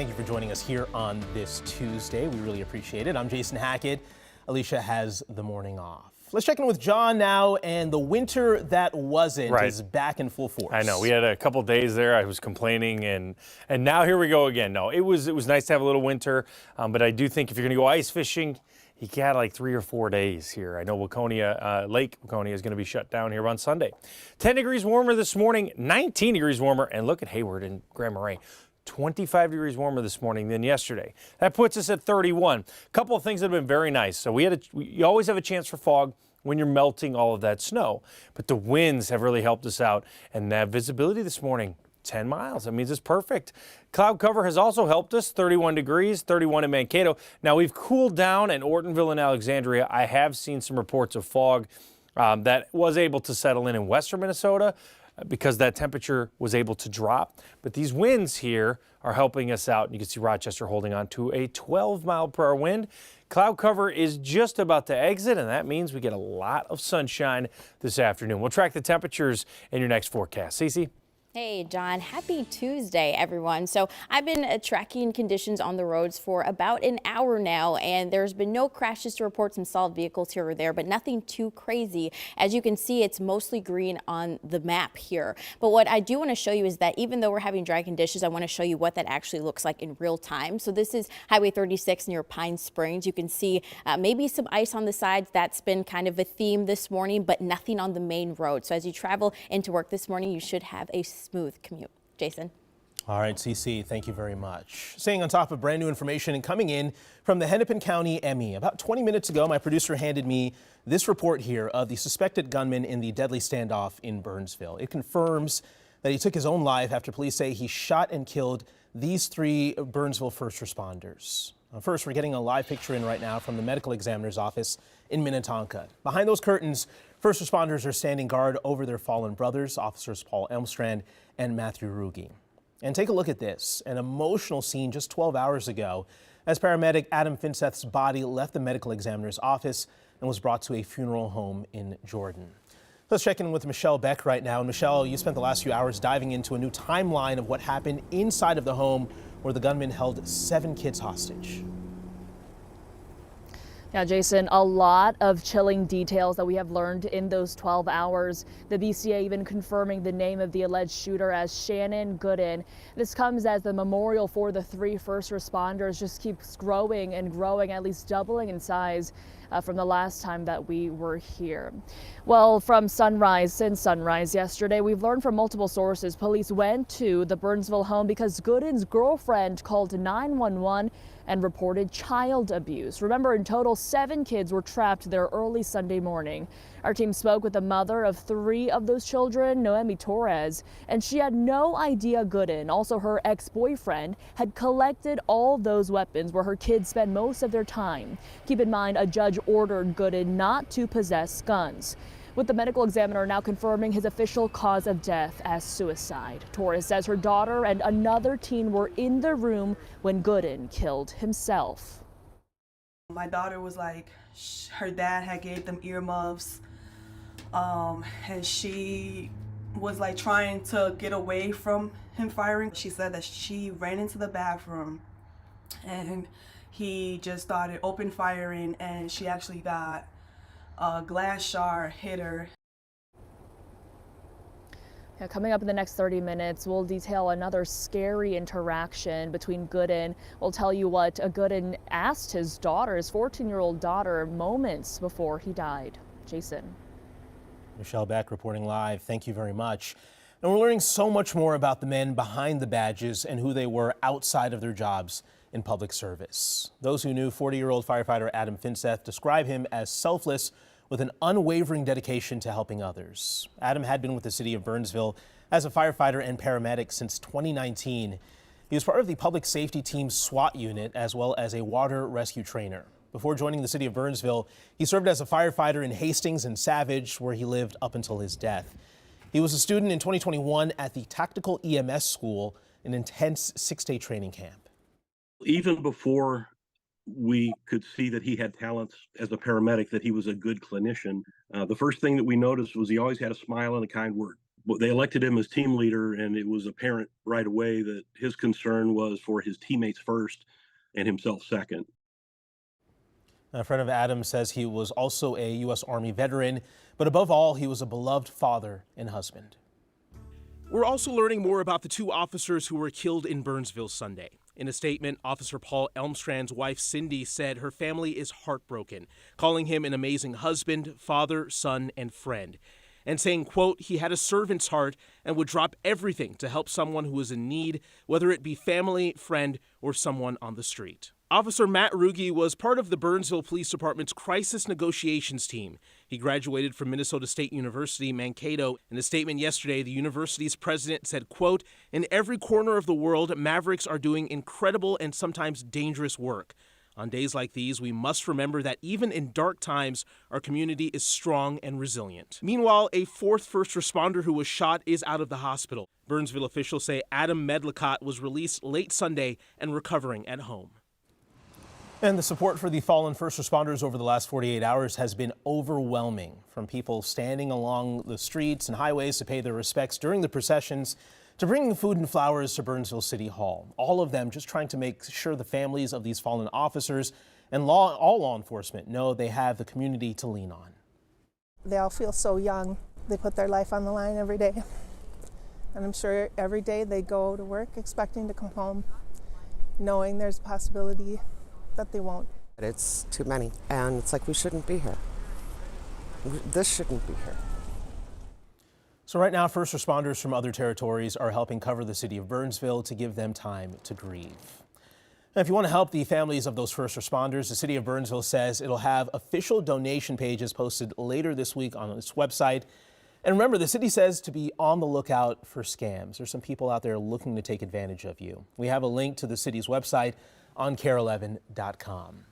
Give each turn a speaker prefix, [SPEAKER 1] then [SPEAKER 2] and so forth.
[SPEAKER 1] Thank you for joining us here on this Tuesday. We really appreciate it. I'm Jason Hackett. Alicia has the morning off. Let's check in with John now, and the winter that wasn't is back in full force.
[SPEAKER 2] I know. We had a couple days there. I was complaining, and now here we go again. No, it was nice to have a little winter, but I do think if you're going to go ice fishing, you got like 3 or 4 days here. I know Waconia, Lake Waconia is going to be shut down here on Sunday. 10 degrees warmer this morning, 19 degrees warmer, and look at Hayward and Grand Marais. 25 degrees warmer this morning than yesterday. That puts us at 31. A couple of things that have been very nice. So you always have a chance for fog when you're melting all of that snow, but the winds have really helped us out, and that visibility this morning, 10 miles. That means it's perfect. Cloud cover has also helped us, 31 degrees, 31 in Mankato. Now we've cooled down in Ortonville and Alexandria. I have seen some reports of fog that was able to settle in western Minnesota, because that temperature was able to drop. But these winds here are helping us out. And you can see Rochester holding on to a 12-mile-per-hour wind. Cloud cover is just about to exit, and that means we get a lot of sunshine this afternoon. We'll track the temperatures in your next forecast. Cece?
[SPEAKER 3] Hey, John. Happy Tuesday, everyone. So I've been tracking conditions on the roads for about an hour now, and there's been no crashes to report. Some solid vehicles here or there, but nothing too crazy. As you can see, it's mostly green on the map here. But what I do want to show you is that even though we're having dry conditions, I want to show you what that actually looks like in real time. So this is Highway 36 near Pine Springs. You can see maybe some ice on the sides. That's been kind of a theme this morning, but nothing on the main road. So as you travel into work this morning, you should have a smooth commute. Jason.
[SPEAKER 1] All right, CC, thank you very much. Staying on top of brand new information and coming in from the Hennepin County ME. About 20 minutes ago, my producer handed me this report here of the suspected gunman in the deadly standoff in Burnsville. It confirms that he took his own life after police say he shot and killed these 3 Burnsville first responders. First, we're getting a live picture in right now from the medical examiner's office in Minnetonka. Behind those curtains, first responders are standing guard over their fallen brothers, officers Paul Elmstrand and Matthew Ruge. And take a look at this, an emotional scene just 12 hours ago as paramedic Adam Finseth's body left the medical examiner's office and was brought to a funeral home in Jordan. Let's check in with Michelle Beck right now. And Michelle, you spent the last few hours diving into a new timeline of what happened inside of the home where the gunman held 7 kids hostage.
[SPEAKER 4] Yeah, Jason, a lot of chilling details that we have learned in those 12 hours. The BCA even confirming the name of the alleged shooter as Shannon Gooden. This comes as the memorial for the 3 first responders just keeps growing and growing, at least doubling in size from the last time that we were here. Well, since sunrise yesterday, we've learned from multiple sources police went to the Burnsville home because Gooden's girlfriend called 911 and reported child abuse. Remember, in total, 7 kids were trapped there early Sunday morning. Our team spoke with the mother of 3 of those children, Noemi Torres, and she had no idea Gooden, also her ex-boyfriend, had collected all those weapons where her kids spend most of their time. Keep in mind, a judge ordered Gooden not to possess guns, with the medical examiner now confirming his official cause of death as suicide. Torres says her daughter and another teen were in the room when Gooden killed himself.
[SPEAKER 5] My daughter was like, her dad had gave them earmuffs, and she was like trying to get away from him firing. She said that she ran into the bathroom and he just started open firing, and she actually got a glass shard hit her.
[SPEAKER 4] Yeah, coming up in the next 30 minutes, we'll detail another scary interaction between Gooden. We'll tell you what Gooden asked his daughter, his 14-year-old daughter, moments before he died. Jason.
[SPEAKER 1] Michelle Beck reporting live. Thank you very much. And we're learning so much more about the men behind the badges and who they were outside of their jobs in public service. Those who knew 40-year-old firefighter Adam Finseth describe him as selfless with an unwavering dedication to helping others. Adam had been with the city of Burnsville as a firefighter and paramedic since 2019. He was part of the public safety team's SWAT unit as well as a water rescue trainer. Before joining the city of Burnsville, he served as a firefighter in Hastings and Savage, where he lived up until his death. He was a student in 2021 at the Tactical EMS School, an intense 6-day training camp.
[SPEAKER 6] Even before we could see that he had talents as a paramedic, that he was a good clinician, the first thing that we noticed was he always had a smile and a kind word. they elected him as team leader, and it was apparent right away that his concern was for his teammates first and himself second.
[SPEAKER 1] A friend of Adam says he was also a U.S. Army veteran, but above all, he was a beloved father and husband. We're also learning more about the two officers who were killed in Burnsville Sunday. In a statement, Officer Paul Elmstrand's wife, Cindy, said her family is heartbroken, calling him an amazing husband, father, son, and friend, and saying, quote, he had a servant's heart and would drop everything to help someone who was in need, whether it be family, friend, or someone on the street. Officer Matt Ruge was part of the Burnsville Police Department's crisis negotiations team. He graduated from Minnesota State University, Mankato. In a statement yesterday, the university's president said, quote, in every corner of the world, Mavericks are doing incredible and sometimes dangerous work. On days like these, we must remember that even in dark times, our community is strong and resilient. Meanwhile, a fourth first responder who was shot is out of the hospital. Burnsville officials say Adam Medlicott was released late Sunday and recovering at home. And the support for the fallen first responders over the last 48 hours has been overwhelming, from people standing along the streets and highways to pay their respects during the processions to bringing food and flowers to Burnsville City Hall. All of them just trying to make sure the families of these fallen officers and all law enforcement know they have the community to lean on.
[SPEAKER 7] They all feel so young. They put their life on the line every day. And I'm sure every day they go to work expecting to come home, knowing there's a possibility that they won't.
[SPEAKER 8] It's too many, and it's like we shouldn't be here. This shouldn't be here.
[SPEAKER 1] So right now, first responders from other territories are helping cover the city of Burnsville to give them time to grieve. Now, if you want to help the families of those first responders, the city of Burnsville says it'll have official donation pages posted later this week on its website. And remember, the city says to be on the lookout for scams. There's some people out there looking to take advantage of you. We have a link to the city's website on KARE11.com.